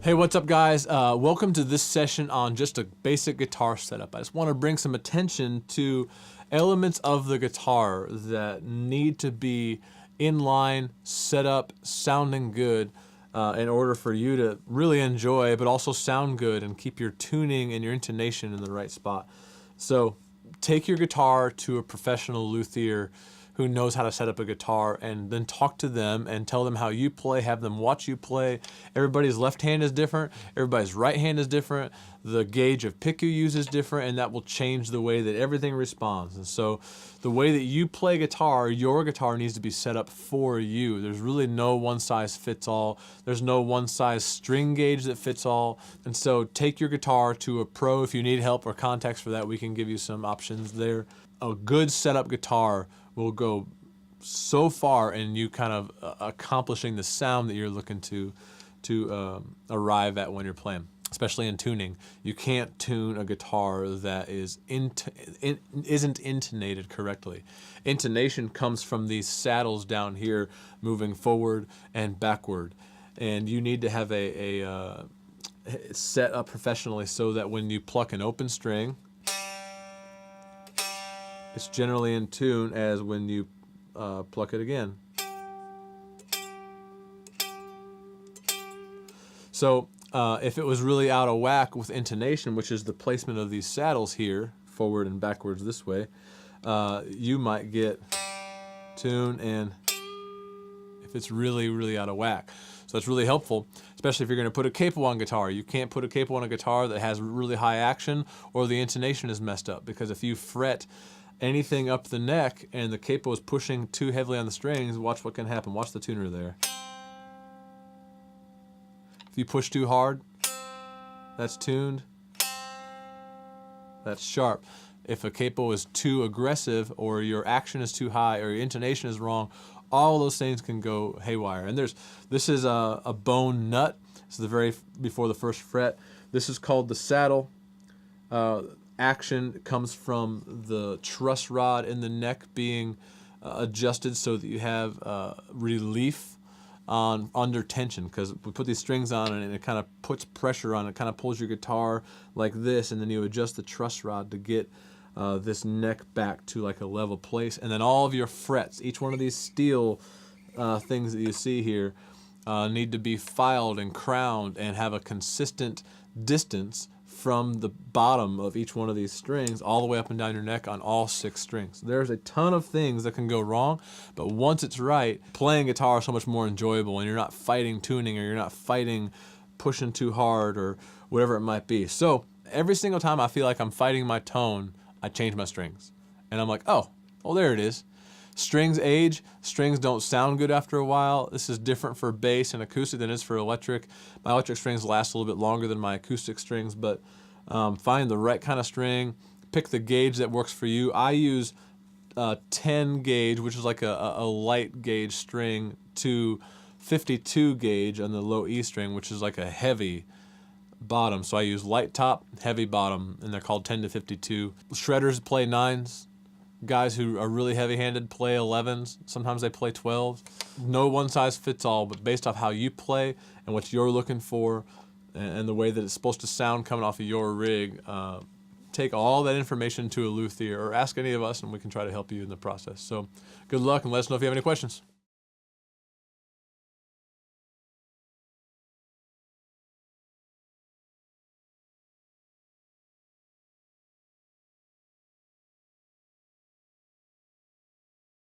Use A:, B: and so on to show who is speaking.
A: Hey, what's up guys? Welcome to this session on just a basic guitar setup. I just want to bring some attention to elements of the guitar that need to be in line, set up, sounding good in order for you to really enjoy, but also sound good and keep your tuning and your intonation in the right spot. So take your guitar to a professional luthier who knows how to set up a guitar, and then talk to them and tell them how you play, have them watch you play. Everybody's left hand is different, everybody's right hand is different, the gauge of pick you use is different, and that will change the way that everything responds. And so the way that you play guitar, your guitar needs to be set up for you. There's really no one size fits all. There's no one size string gauge that fits all. And so take your guitar to a pro. If you need help or contacts for that, we can give you some options there. A good setup guitar will go so far in you kind of accomplishing the sound that you're looking to arrive at when you're playing, especially in tuning. You can't tune a guitar that isn't intonated correctly. Intonation comes from these saddles down here moving forward and backward, and you need to have a set up professionally so that when you pluck an open string, it's generally in tune as when you pluck it again. So if it was really out of whack with intonation, which is the placement of these saddles here, forward and backwards this way, you might get tune and if it's really out of whack. So that's really helpful, especially if you're going to put a capo on guitar. You can't put a capo on a guitar that has really high action or the intonation is messed up, because if you fret anything up the neck and the capo is pushing too heavily on the strings, watch what can happen. Watch the tuner there. If you push too hard, that's tuned, that's sharp. If a capo is too aggressive or your action is too high or your intonation is wrong, all those things can go haywire. And this is a bone nut. This is the very before the first fret. This is called the saddle. Action comes from the truss rod in the neck being adjusted so that you have relief under tension, because we put these strings on and it kind of puts pressure on it, kind of pulls your guitar like this, and then you adjust the truss rod to get this neck back to like a level place. And then all of your frets, each one of these steel things that you see here, need to be filed and crowned and have a consistent distance from the bottom of each one of these strings all the way up and down your neck on all 6 strings. There's a ton of things that can go wrong, but once it's right, playing guitar is so much more enjoyable, and you're not fighting tuning, or you're not fighting pushing too hard or whatever it might be. So every single time I feel like I'm fighting my tone, I change my strings. And I'm like, oh, there it is. Strings age, strings don't sound good after a while. This is different for bass and acoustic than it is for electric. My electric strings last a little bit longer than my acoustic strings, but find the right kind of string, pick the gauge that works for you. I use 10 gauge, which is like a light gauge string, to 52 gauge on the low E string, which is like a heavy bottom. So I use light top, heavy bottom, and they're called 10 to 52. Shredders play 9s. Guys who are really heavy-handed play 11s. Sometimes they play 12s. No one size fits all, but based off how you play and what you're looking for and the way that it's supposed to sound coming off of your rig, take all that information to a luthier or ask any of us and we can try to help you in the process. So good luck, and let us know if you have any questions.